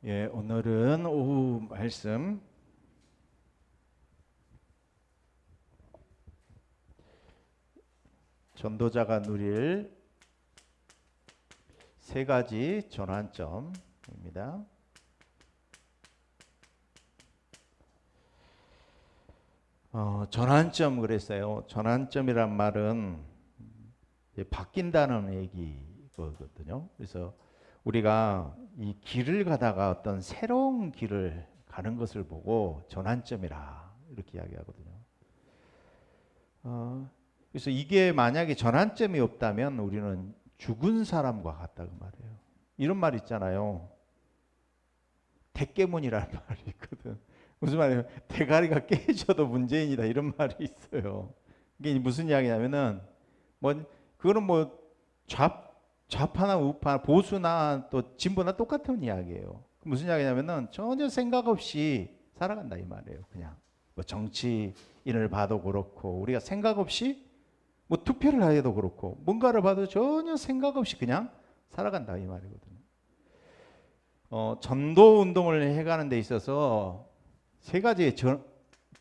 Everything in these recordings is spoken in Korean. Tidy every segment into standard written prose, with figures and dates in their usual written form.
예, 오늘은 오후 말씀 전도자가 누릴 세 가지 전환점입니다. 전환점 그랬어요. 전환점이란 말은 바뀐다는 얘기거든요. 그래서 우리가 이 길을 가다가 어떤 새로운 길을 가는 것을 보고 전환점이라 이렇게 이야기하거든요. 그래서 이게 만약에 전환점이 없다면 우리는 죽은 사람과 같다 그 말이에요. 이런 말 있잖아요. 대깨문이라는 말이 있거든. 무슨 말이에요? 대가리가 깨져도 문재인이다 이런 말이 있어요. 이게 무슨 이야기냐면은 그거는 좌파나 우파, 보수나 또 진보나 똑같은 이야기예요. 무슨 이야기냐면은 전혀 생각 없이 살아간다 이 말이에요. 그냥 정치인을 봐도 그렇고 우리가 생각 없이 투표를 해도 그렇고 뭔가를 봐도 전혀 생각 없이 그냥 살아간다 이 말이거든요. 전도 운동을 해가는 데 있어서 세 가지의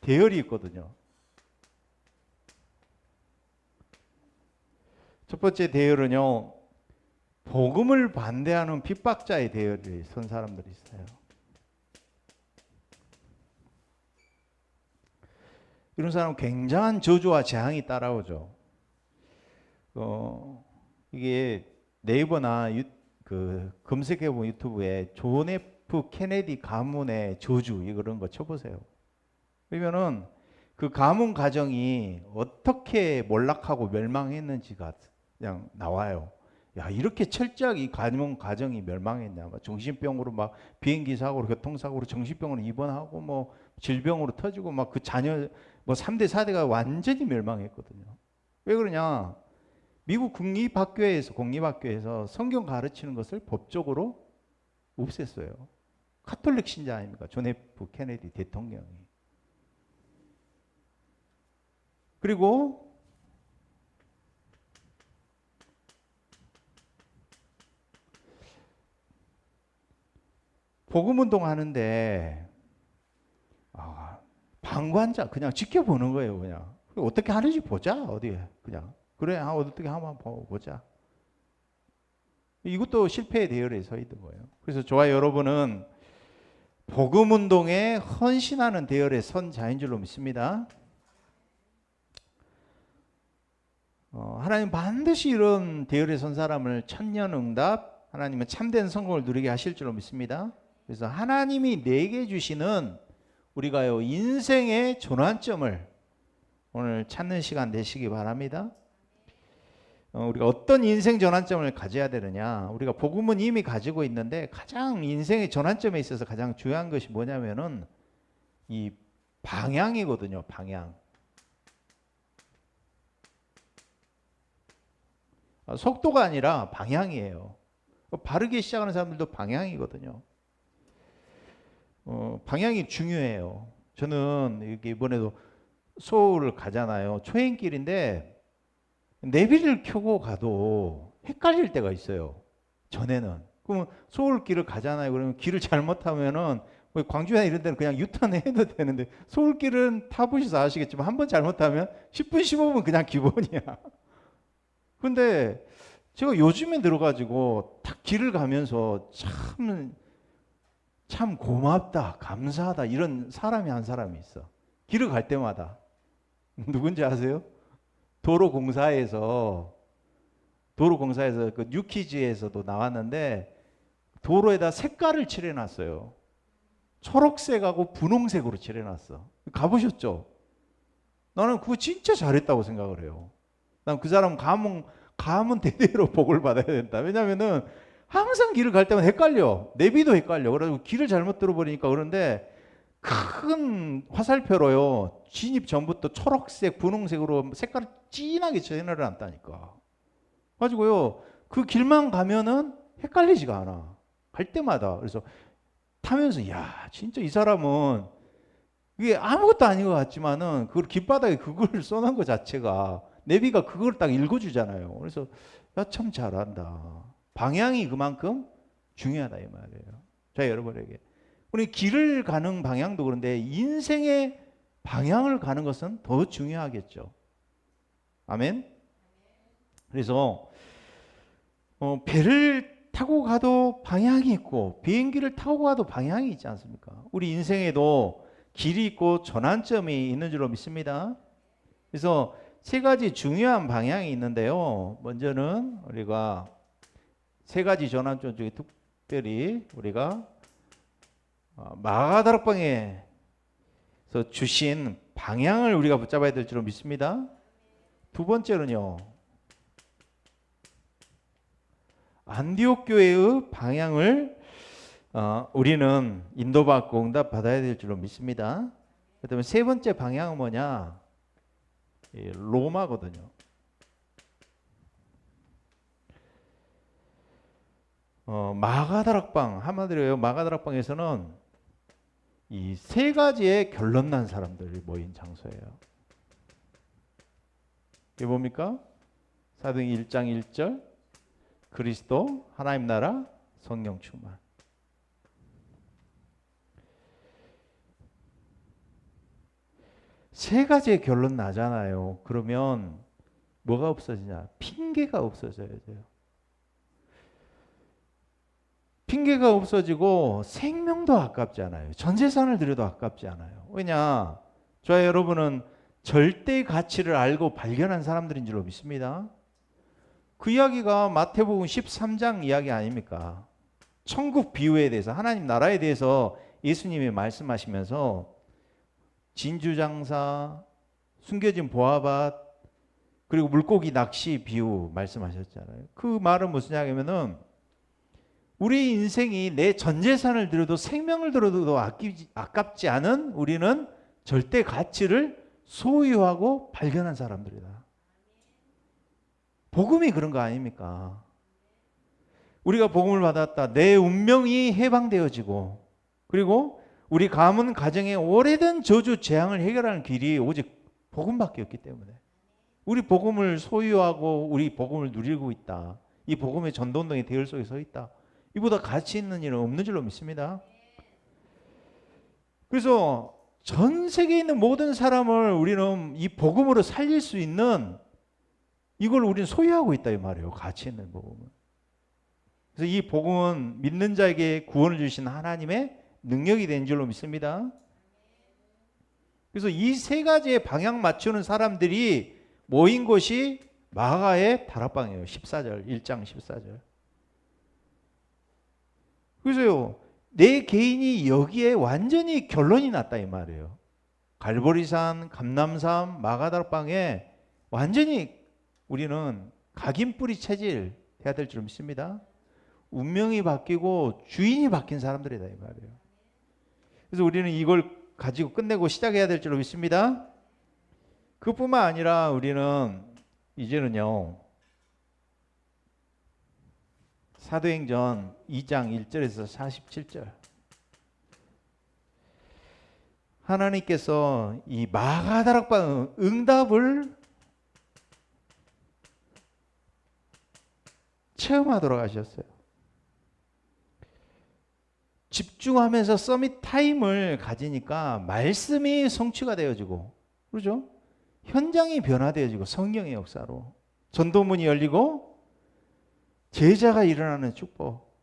대열이 있거든요. 첫 번째 대열은요, 복음을 반대하는 핍박자의 대열에 선 사람들이 있어요. 이런 사람은 굉장한 저주와 재앙이 따라오죠. 이게 네이버나 검색해보면 유튜브에 존 F 케네디 가문의 저주 이런 거 쳐보세요. 그러면은 그 가문 가정이 어떻게 몰락하고 멸망했는지가 그냥 나와요. 야, 이렇게 철저하게 이 가문 가정이 멸망했냐. 정신병으로 비행기 사고로 교통사고로 정신병으로 입원하고 질병으로 터지고 그 자녀 3대 4대가 완전히 멸망했거든요. 왜 그러냐? 미국 공립학교에서 성경 가르치는 것을 법적으로 없앴어요. 카톨릭 신자 아닙니까? 존 F 케네디 대통령이. 그리고 복음운동 하는데 방관자 그냥 지켜보는 거예요. 그냥 어떻게 하는지 보자. 어디에 그냥 그래 어떻게 한번 보자. 이것도 실패의 대열에 서 있는 거예요. 그래서 저와 여러분은 복음운동에 헌신하는 대열에 선 자인 줄로 믿습니다. 하나님 반드시 이런 대열에 선 사람을 천년응답, 하나님은 참된 성공을 누리게 하실 줄로 믿습니다. 그래서 하나님이 내게 주시는 우리가요 인생의 전환점을 오늘 찾는 시간 되시기 바랍니다. 우리가 어떤 인생 전환점을 가져야 되느냐? 우리가 복음은 이미 가지고 있는데 가장 인생의 전환점에 있어서 가장 중요한 것이 뭐냐면은 이 방향이거든요. 방향. 속도가 아니라 방향이에요. 바르게 시작하는 사람들도 방향이거든요. 방향이 중요해요. 저는 이번에도 서울을 가잖아요. 초행길인데 내비를 켜고 가도 헷갈릴 때가 있어요. 전에는. 그러면 서울길을 가잖아요. 그러면 길을 잘못하면은 광주나 이런 데는 그냥 유턴해도 되는데 서울길은 타보셔서 아시겠지만 한 번 잘못하면 10분 15분 그냥 기본이야. 근데 제가 요즘에 들어가지고 딱 길을 가면서 참 고맙다, 감사하다 이런 사람이 한 사람이 있어. 길을 갈 때마다. 누군지 아세요? 도로공사에서 그 뉴키즈에서도 나왔는데 도로에다 색깔을 칠해놨어요. 초록색하고 분홍색으로 칠해놨어. 가보셨죠? 나는 그거 진짜 잘했다고 생각을 해요. 난 그 사람 가문 대대로 복을 받아야 된다. 왜냐면은 항상 길을 갈 때마다 헷갈려. 내비도 헷갈려. 그래서 길을 잘못 들어버리니까 그런데 큰 화살표로요. 진입 전부터 초록색, 분홍색으로 색깔을 진하게 칠해놨다니까. 가지고요. 그 길만 가면은 헷갈리지가 않아. 갈 때마다. 그래서 타면서 야, 진짜 이 사람은 이게 아무것도 아닌 것 같지만은 그걸 길바닥에 그걸 써놓은 것 자체가 내비가 그걸 딱 읽어주잖아요. 그래서 야, 참 잘한다. 방향이 그만큼 중요하다 이 말이에요. 자, 여러분에게. 우리 길을 가는 방향도 그런데 인생의 방향을 가는 것은 더 중요하겠죠. 아멘. 그래서 배를 타고 가도 방향이 있고 비행기를 타고 가도 방향이 있지 않습니까? 우리 인생에도 길이 있고 전환점이 있는 줄로 믿습니다. 그래서 세 가지 중요한 방향이 있는데요. 먼저는 우리가 세 가지 전환점 중에 특별히 우리가 마가다락방에서 주신 방향을 우리가 붙잡아야 될 줄로 믿습니다. 두 번째는요, 안디옥 교회의 방향을 우리는 인도받고 응답받아야 될 줄로 믿습니다. 그다음에 세 번째 방향은 뭐냐? 로마거든요. 마가다락방, 한마디로 마가다락방에서는 이 세 가지의 결론 난 사람들이 모인 장소예요. 이게 뭡니까? 사도행 1장 1절, 그리스도, 하나님 나라, 성령 충만. 세 가지의 결론 나잖아요. 그러면 뭐가 없어지냐? 핑계가 없어져야 돼요. 핑계가 없어지고 생명도 아깝지 않아요. 전 재산을 들여도 아깝지 않아요. 왜냐? 저와 여러분은 절대 가치를 알고 발견한 사람들인 줄로 믿습니다. 그 이야기가 마태복음 13장 이야기 아닙니까? 천국 비유에 대해서, 하나님 나라에 대해서 예수님이 말씀하시면서 진주장사, 숨겨진 보화밭, 그리고 물고기 낚시 비유 말씀하셨잖아요. 그 말은 무슨 이야기냐면은 우리 인생이 내 전 재산을 들여도 생명을 들여도 아깝지 않은 우리는 절대 가치를 소유하고 발견한 사람들이다. 복음이 그런 거 아닙니까? 우리가 복음을 받았다. 내 운명이 해방되어지고, 그리고 우리 가문 가정의 오래된 저주 재앙을 해결하는 길이 오직 복음밖에 없기 때문에 우리 복음을 소유하고 우리 복음을 누리고 있다. 이 복음의 전도운동의 대열 속에 서 있다. 이보다 가치 있는 일은 없는 줄로 믿습니다. 그래서 전 세계에 있는 모든 사람을 우리는 이 복음으로 살릴 수 있는 이걸 우리는 소유하고 있다 이 말이에요. 가치 있는 복음은. 그래서 이 복음은 믿는 자에게 구원을 주신 하나님의 능력이 된 줄로 믿습니다. 그래서 이 세 가지의 방향 맞추는 사람들이 모인 곳이 마가의 다락방이에요. 14절, 1장 14절. 그래서요, 내 개인이 여기에 완전히 결론이 났다 이 말이에요. 갈보리산, 감람산, 마가다락방에 완전히 우리는 각인뿌리 체질 해야 될 줄 믿습니다. 운명이 바뀌고 주인이 바뀐 사람들이다 이 말이에요. 그래서 우리는 이걸 가지고 끝내고 시작해야 될 줄 믿습니다. 그뿐만 아니라 우리는 이제는요, 사도행전 2장 1절에서 47절, 하나님께서 이 마가다락방 응답을 체험하도록 하셨어요. 집중하면서 서밋 타임을 가지니까 말씀이 성취가 되어지고, 그렇죠? 현장이 변화되어지고 성령의 역사로 전도문이 열리고 제자가 일어나는 축복.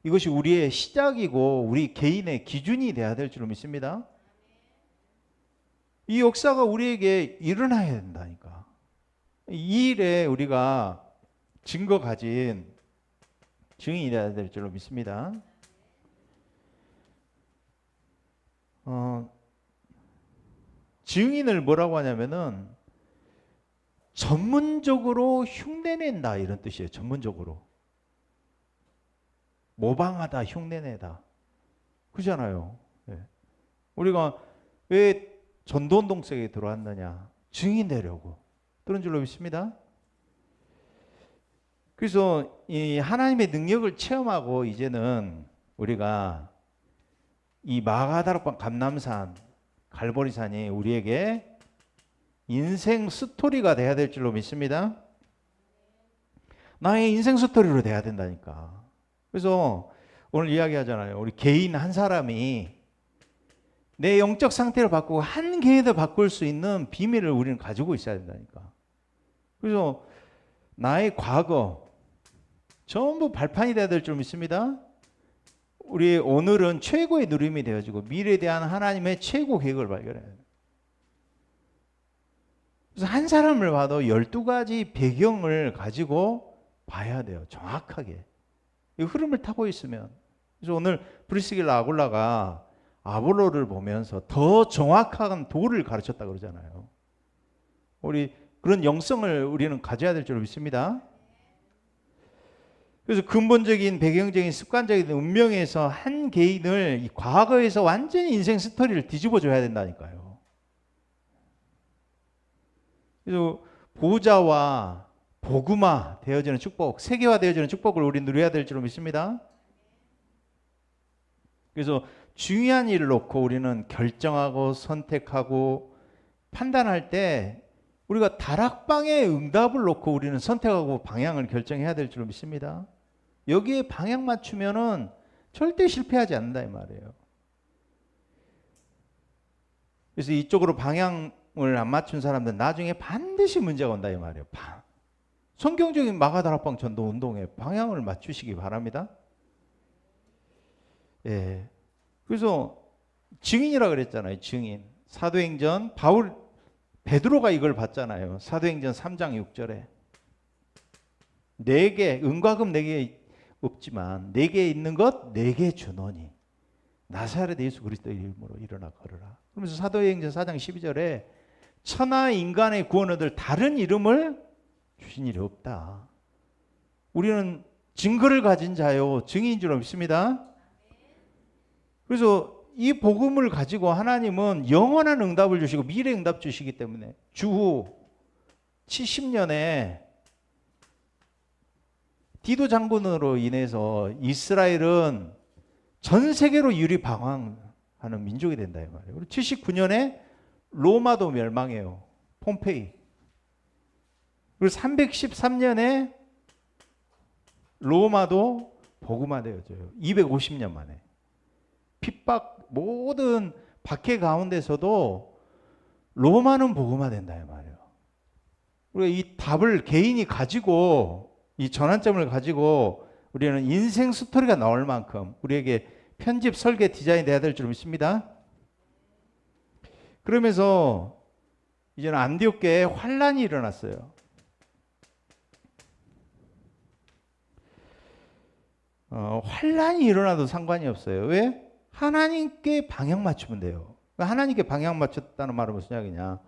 이것이 우리의 시작이고 우리 개인의 기준이 되어야 될 줄 믿습니다. 이 역사가 우리에게 일어나야 된다니까. 이 일에 우리가 증거 가진 증인이 되어야 될 줄 믿습니다. 증인을 뭐라고 하냐면은 전문적으로 흉내낸다 이런 뜻이에요. 전문적으로 모방하다, 흉내내다, 그렇잖아요. 네. 우리가 왜 전도운동 속에 들어왔느냐? 증인 되려고 그런 줄로 믿습니다. 그래서 이 하나님의 능력을 체험하고 이제는 우리가 이 마가다락방, 감람산, 갈보리산이 우리에게 인생 스토리가 돼야 될 줄로 믿습니다. 나의 인생 스토리로 돼야 된다니까. 그래서 오늘 이야기하잖아요. 우리 개인 한 사람이 내 영적 상태를 바꾸고 한 개인을 바꿀 수 있는 비밀을 우리는 가지고 있어야 된다니까. 그래서 나의 과거 전부 발판이 돼야 될 줄 믿습니다. 우리 오늘은 최고의 누림이 되어지고 미래에 대한 하나님의 최고 계획을 발견해야 돼요. 그래서 한 사람을 봐도 12가지 배경을 가지고 봐야 돼요. 정확하게. 이 흐름을 타고 있으면. 그래서 오늘 브리스길라 아굴라가 아볼로를 보면서 더 정확한 도를 가르쳤다 그러잖아요. 우리 그런 영성을 우리는 가져야 될 줄 믿습니다. 그래서 근본적인 배경적인 습관적인 운명에서 한 개인을 이 과거에서 완전히 인생 스토리를 뒤집어 줘야 된다니까요. 그래서 보좌와 복음화 되어지는 축복, 세계화 되어지는 축복을 우리 누려야 될 줄 믿습니다. 그래서 중요한 일을 놓고 우리는 결정하고 선택하고 판단할 때 우리가 다락방의 응답을 놓고 우리는 선택하고 방향을 결정해야 될 줄 믿습니다. 여기에 방향 맞추면은 절대 실패하지 않는다 이 말이에요. 그래서 이쪽으로 방향을 안 맞춘 사람들은 나중에 반드시 문제가 온다 이 말이에요. 성경적인 마가다락방 전도 운동에 방향을 맞추시기 바랍니다. 예. 그래서 증인이라 그랬잖아요. 증인. 사도행전 베드로가 이걸 봤잖아요. 사도행전 3장 6절에 내게 은과 금 내게 없지만 내게 있는 것 내게 주노니 나사렛 예수 그리스도의 이름으로 일어나 걸으라. 그러면서 사도행전 4장 12절에 천하 인간의 구원을 얻을 다른 이름을 주신 일이 없다. 우리는 증거를 가진 자요 증인인 줄 믿습니다. 그래서 이 복음을 가지고 하나님은 영원한 응답을 주시고 미래 응답 주시기 때문에 주후 70년에 디도 장군으로 인해서 이스라엘은 전 세계로 유리방황하는 민족이 된다 이 말이에요. 그리고 79년에 로마도 멸망해요. 폼페이. 그리고 313년에 로마도 복음화되어져요. 250년 만에. 핍박 모든 박해 가운데서도 로마는 복음화된다 이 말이에요. 우리가 이 답을 개인이 가지고 이 전환점을 가지고 우리는 인생 스토리가 나올 만큼 우리에게 편집 설계 디자인 돼야 될 줄 믿습니다. 그러면서 이제는 안디옥교회에 환란이 일어났어요. 환란이 일어나도 상관이 없어요. 왜? 하나님께 방향 맞추면 돼요. 하나님께 방향 맞췄다는 말은 무슨 이야기냐?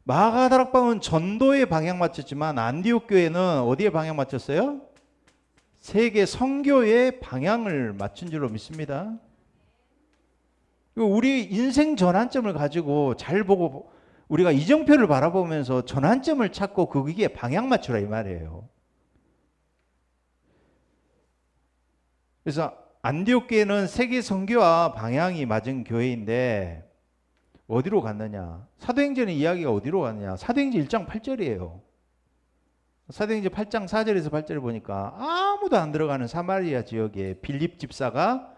마가다락방은 전도에 방향 맞췄지만 안디옥 교회는 어디에 방향 맞췄어요? 세계 선교에 방향을 맞춘 줄로 믿습니다. 우리 인생 전환점을 가지고 잘 보고 우리가 이정표를 바라보면서 전환점을 찾고 거기에 방향 맞추라 이 말이에요. 그래서 안디옥 교회는 세계 선교와 방향이 맞은 교회인데 어디로 갔느냐? 사도행전의 이야기가 어디로 갔느냐? 사도행전 1장 8절이에요. 사도행전 8장 4절에서 8절을 보니까 아무도 안 들어가는 사마리아 지역에 빌립 집사가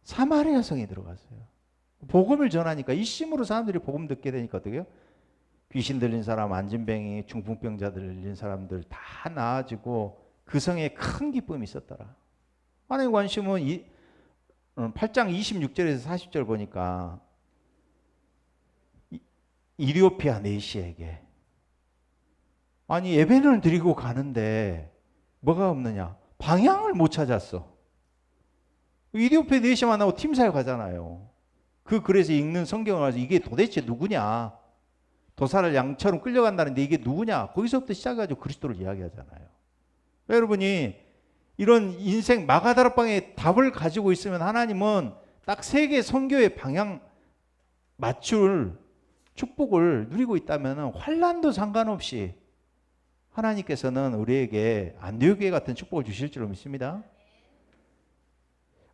사마리아 성에 들어갔어요. 복음을 전하니까 이심으로 사람들이 복음 듣게 되니까 어떻게 해요? 귀신 들린 사람, 안진뱅이, 중풍병자 들린 사람들 다 나아지고 그 성에 큰 기쁨이 있었더라. 하나님 관심은 8장 26절에서 40절 보니까 이리오피아 내시에게 아니 예배를 드리고 가는데 뭐가 없느냐? 방향을 못 찾았어. 이리오피아 내시 만나고 팀사에 가잖아요. 그 글에서 읽는 성경을 가지고 이게 도대체 누구냐? 도사를 양처럼 끌려간다는데 이게 누구냐? 거기서부터 시작해가지고 그리스도를 이야기하잖아요. 여러분이 이런 인생 마가다락방의 답을 가지고 있으면 하나님은 딱 세계 선교의 방향 맞출 축복을 누리고 있다면 환란도 상관없이 하나님께서는 우리에게 안디옥교회 같은 축복을 주실 줄로 믿습니다.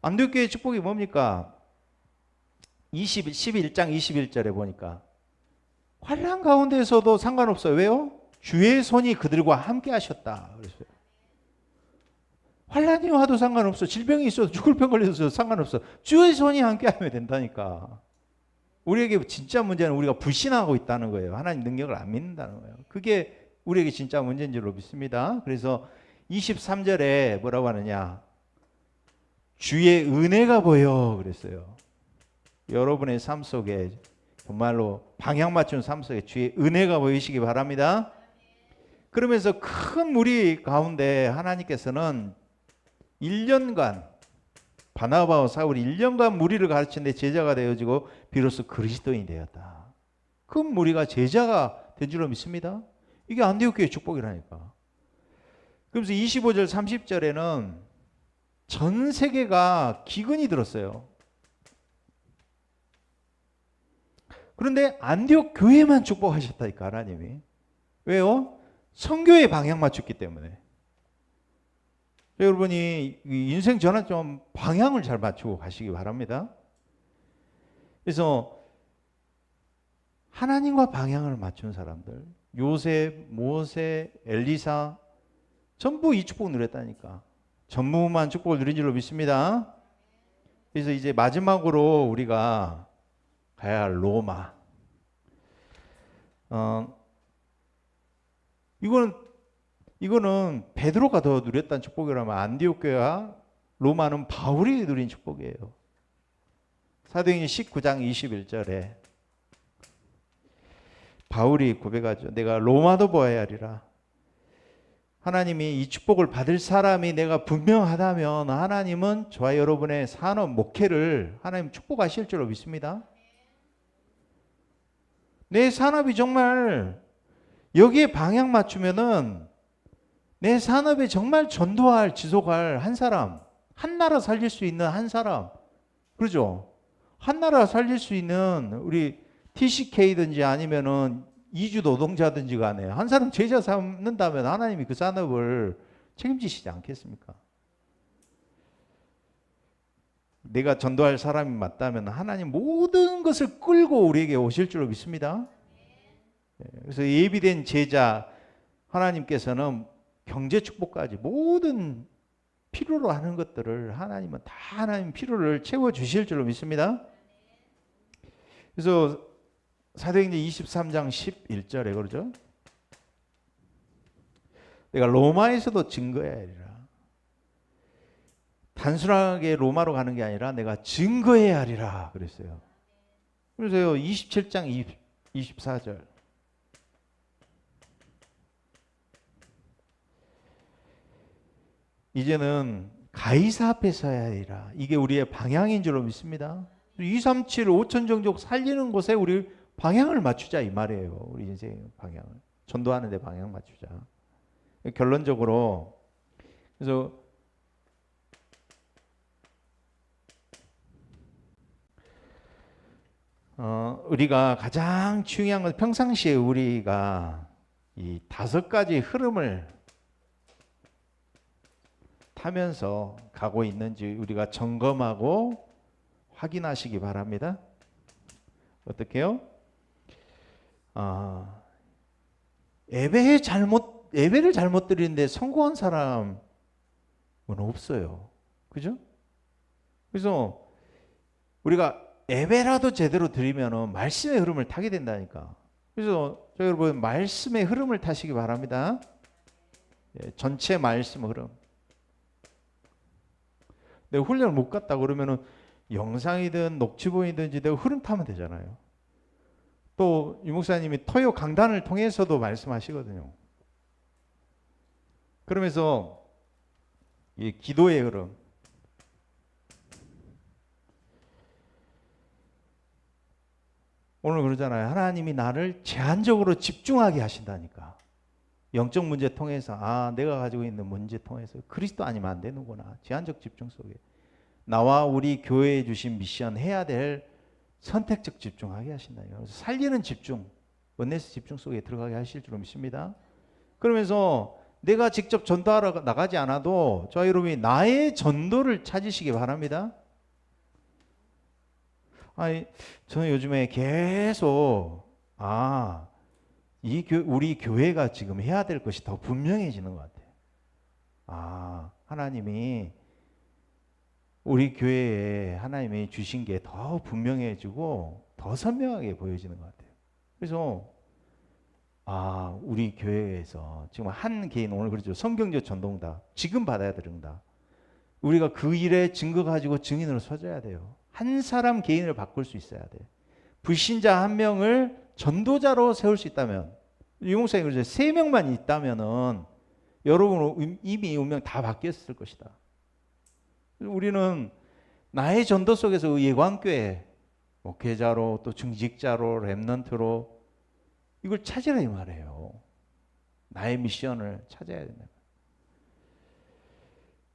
안디옥교회의 축복이 뭡니까? 11장 21절에 보니까 환란 가운데서도 상관없어요. 왜요? 주의 손이 그들과 함께 하셨다. 그랬어요. 환란이 와도 상관없어. 질병이 있어도 죽을 병 걸려도 상관없어. 주의 손이 함께하면 된다니까. 우리에게 진짜 문제는 우리가 불신하고 있다는 거예요. 하나님 능력을 안 믿는다는 거예요. 그게 우리에게 진짜 문제인 줄로 믿습니다. 그래서 23절에 뭐라고 하느냐? 주의 은혜가 보여 그랬어요. 여러분의 삶 속에 정말로 방향 맞춘 삶 속에 주의 은혜가 보이시기 바랍니다. 그러면서 큰 무리 가운데 하나님께서는 1년간 바나바와 사울이 1년간 무리를 가르치는데 제자가 되어지고 비로소 그리스도인이 되었다. 큰 무리가 제자가 된 줄로 믿습니다. 이게 안디옥 교회의 축복이라니까. 그러면서 25절 30절에는 전 세계가 기근이 들었어요. 그런데 안디옥 교회만 축복하셨다니까 하나님이. 왜요? 선교의 방향 맞췄기 때문에. 여러분이 인생 전환 좀 방향을 잘 맞추고 가시기 바랍니다. 그래서 하나님과 방향을 맞춘 사람들, 요셉, 모세, 엘리사 전부 이 축복 누렸다니까. 전무후무한 축복을 누린 줄로 믿습니다. 그래서 이제 마지막으로 우리가 가야 할 로마. 이거는 베드로가 더 누렸다는 축복이라면 안디옥 교회와 로마는 바울이 누린 축복이에요. 사도행전 19장 21절에 바울이 고백하죠. 내가 로마도 보아야 하리라. 하나님이 이 축복을 받을 사람이 내가 분명하다면 하나님은 저와 여러분의 산업 목회를 하나님 축복하실 줄로 믿습니다. 내 산업이 정말 여기에 방향 맞추면은 내 산업에 정말 전도할, 지속할 한 사람, 한 나라 살릴 수 있는 한 사람, 그러죠? 한 나라 살릴 수 있는 우리 TCK든지 아니면은 이주 노동자든지 간에 한 사람 제자 삼는다면 하나님이 그 산업을 책임지시지 않겠습니까? 내가 전도할 사람이 맞다면 하나님 모든 것을 끌고 우리에게 오실 줄로 믿습니다. 그래서 예비된 제자 하나님께서는 경제 축복까지 모든 필요로 하는 것들을 하나님은 다 하나님 필요를 채워주실 줄로 믿습니다. 그래서 사도행전 23장 11절에 그러죠. 내가 로마에서도 증거해야 하리라. 단순하게 로마로 가는 게 아니라 내가 증거해야 하리라 그랬어요. 그래서 27장 24절 이제는 가이사 앞에 서야 하리라. 이게 우리의 방향인 줄로 믿습니다. 237, 5천 종족 살리는 곳에 우리 방향을 맞추자 이 말이에요. 우리 인생 방향을. 전도하는 데 방향 맞추자. 결론적으로 그래서 우리가 가장 중요한 건 평상시에 우리가 이 5가지 흐름을 타면서 가고 있는지 우리가 점검하고 확인하시기 바랍니다. 어떻게요? 예배를 잘못 드리는데 성공한 사람은 없어요. 그죠? 그래서 우리가 예배라도 제대로 드리면 말씀의 흐름을 타게 된다니까. 그래서 여러분 말씀의 흐름을 타시기 바랍니다. 전체 말씀 흐름. 내가 훈련을 못 갔다 그러면은 영상이든 녹취본이든지 내가 흐름 타면 되잖아요. 또 유목사님이 토요 강단을 통해서도 말씀하시거든요. 그러면서 이 기도의 흐름. 오늘 그러잖아요. 하나님이 나를 제한적으로 집중하게 하신다니까. 영적 문제 통해서 내가 가지고 있는 문제 통해서 그리스도 아니면 안 되는구나. 제한적 집중 속에 나와 우리 교회에 주신 미션 해야 될 선택적 집중하게 하신다니까. 그래서 살리는 집중, 원네스 집중 속에 들어가게 하실 줄 믿습니다. 그러면서 내가 직접 전도하러 나가지 않아도 저와 여러분이 나의 전도를 찾으시기 바랍니다. 저는 요즘에 계속 우리 교회가 지금 해야 될 것이 더 분명해지는 것 같아요. 하나님이 우리 교회에 하나님이 주신 게 더 분명해지고 더 선명하게 보여지는 것 같아요. 그래서 우리 교회에서 지금 한 개인, 오늘 그러죠, 성경적 전도응답 지금 받아야 되는다. 우리가 그 일에 증거 가지고 증인으로 서줘야 돼요. 한 사람 개인을 바꿀 수 있어야 돼. 불신자 한 명을 전도자로 세울 수 있다면, 유 목사님 그러죠, 3명만 있다면은 여러분 이미 운명 다 바뀌었을 것이다. 우리는 나의 전도 속에서 예관교회 목회자로 또 중직자로 렘넌트로 이걸 찾으라 이 말이에요. 나의 미션을 찾아야 된다.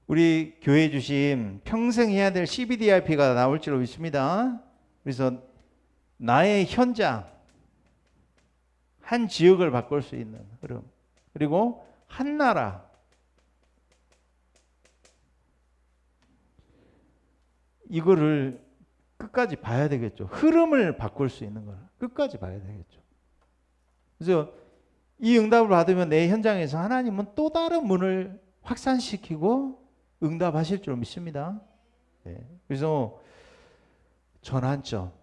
우리 교회 주심 평생 해야 될 CBDRP가 나올 줄로 믿습니다. 그래서 나의 현장, 한 지역을 바꿀 수 있는 흐름, 그리고 한 나라, 이거를 끝까지 봐야 되겠죠. 흐름을 바꿀 수 있는 걸 끝까지 봐야 되겠죠. 그래서 이 응답을 받으면 내 현장에서 하나님은 또 다른 문을 확산시키고 응답하실 줄 믿습니다. 그래서 전환점,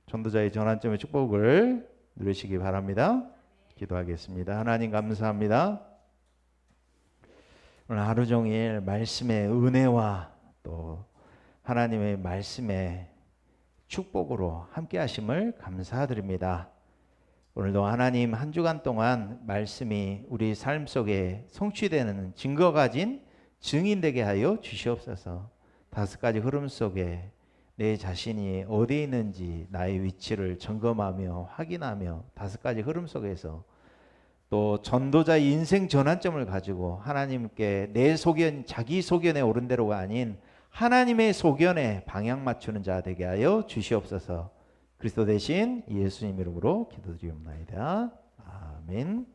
전도자의 전환점의 축복을 누리시기 바랍니다. 기도하겠습니다. 하나님 감사합니다. 오늘 하루 종일 말씀의 은혜와 또 하나님의 말씀의 축복으로 함께 하심을 감사드립니다. 오늘도 하나님 한 주간 동안 말씀이 우리 삶 속에 성취되는 증거 가진 증인되게 하여 주시옵소서. 5가지 흐름 속에 내 자신이 어디에 있는지 나의 위치를 점검하며 확인하며 5가지 흐름 속에서 또 전도자의 인생 전환점을 가지고 하나님께 내 소견, 자기 소견에 옳은 대로가 아닌 하나님의 소견에 방향 맞추는 자 되게 하여 주시옵소서. 그리스도 대신 예수님 이름으로 기도드리옵나이다. 아멘.